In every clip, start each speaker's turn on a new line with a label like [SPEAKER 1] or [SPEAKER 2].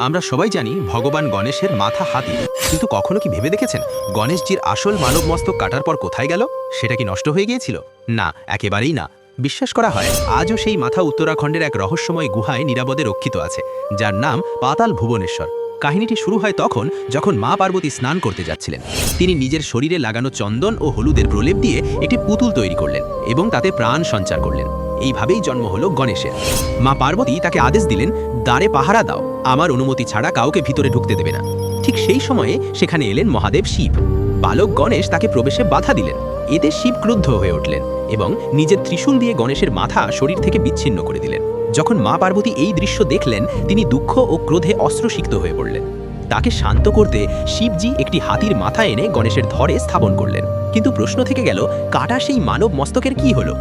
[SPEAKER 1] আমরা সবাই জানি ভগবান গণেশের মাথা হাতি, কিন্তু কখনো কি ভেবে দেখেছেন গণেশজির আসল মানব মস্তক কাটার পর কোথায় গেল? সেটা কি নষ্ট হয়ে গিয়েছিল? না, একেবারেই না। বিশ্বাস করা হয় আজও সেই মাথা উত্তরাখণ্ডের এক রহস্যময় গুহায় নিরাপদে রক্ষিত আছে, যার নাম পাতাল ভুবনেশ্বর। কাহিনীটি শুরু হয় তখন যখন মা পার্বতী স্নান করতে যাচ্ছিলেন। তিনি নিজের শরীরে লাগানো চন্দন ও হলুদের প্রলেপ দিয়ে একটি পুতুল তৈরি করলেন এবং তাতে প্রাণ সঞ্চার করলেন। এইভাবেই জন্ম হলো গণেশের। মা পার্বতী তাকে আদেশ দিলেন, দ্বারে পাহারা দাও, আমার অনুমতি ছাড়া কাউকে ভিতরে ঢুকতে দেবে না। ঠিক সেই সময়ে সেখানে এলেন মহাদেব শিব। বালক গণেশ তাকে প্রবেশে বাধা দিলেন। এতে শিব ক্রুদ্ধ হয়ে উঠলেন এবং নিজের ত্রিশূল দিয়ে গণেশের মাথা শরীর থেকে বিচ্ছিন্ন করে দিলেন। যখন মা পার্বতী এই দৃশ্য দেখলেন, তিনি দুঃখ ও ক্রোধে অস্ত্রসিক্ত হয়ে পড়লেন। তাকে শান্ত করতে শিবজি একটি হাতির মাথা এনে গণেশের ধরে স্থাপন করলেন। কিন্তু প্রশ্ন থেকে গেল, কাটা সেই মানব মস্তকের কি হলো?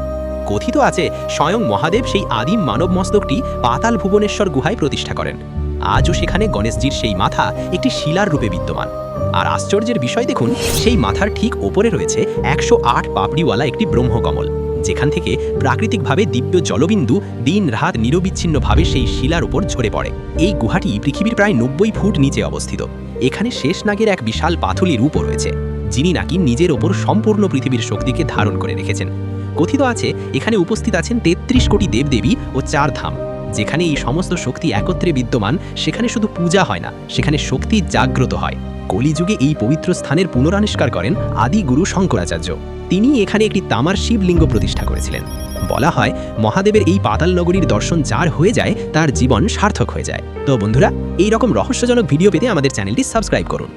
[SPEAKER 1] কথিত আছে স্বয়ং মহাদেব সেই আদিম মানব মস্তকটি পাতাল ভুবনেশ্বর গুহায় প্রতিষ্ঠা করেন। আজও সেখানে গণেশজির সেই মাথা একটি শিলার রূপে বিদ্যমান। আর আশ্চর্যের বিষয় দেখুন, সেই মাথার ঠিক ওপরে রয়েছে 108 পাপড়িওয়ালা একটি ব্রহ্মকমল, যেখান থেকে প্রাকৃতিকভাবে দিব্য জলবিন্দু দিন রাত নিরবিচ্ছিন্নভাবে সেই শিলার উপর ঝরে পড়ে। এই গুহাটি পৃথিবীর প্রায় 90 ফুট নিচে অবস্থিত। এখানে শেষনাগের এক বিশাল পাথুলি রূপও রয়েছে, যিনি নাকি নিজের ওপর সম্পূর্ণ পৃথিবীর শক্তিকে ধারণ করে রেখেছেন। কথিত আছে এখানে উপস্থিত আছেন 33 কোটি দেবদেবী ও 4 ধাম। যেখানে এই সমস্ত শক্তি একত্রে বিদ্যমান, সেখানে শুধু পূজা হয় না, সেখানে শক্তি জাগ্রত হয়। কলিযুগে এই পবিত্র স্থানের পুনরাবিষ্কার করেন আদি গুরু শঙ্করাচার্য। তিনি এখানে একটি তামার শিবলিঙ্গ প্রতিষ্ঠা করেছিলেন। বলা হয় মহাদেবের এই পাতাল নগরীর দর্শন যার হয়ে যায়, তার জীবন সার্থক হয়ে যায়। তো বন্ধুরা, এই রকম রহস্যজনক ভিডিও পেতে আমাদের চ্যানেলটি সাবস্ক্রাইব করুন।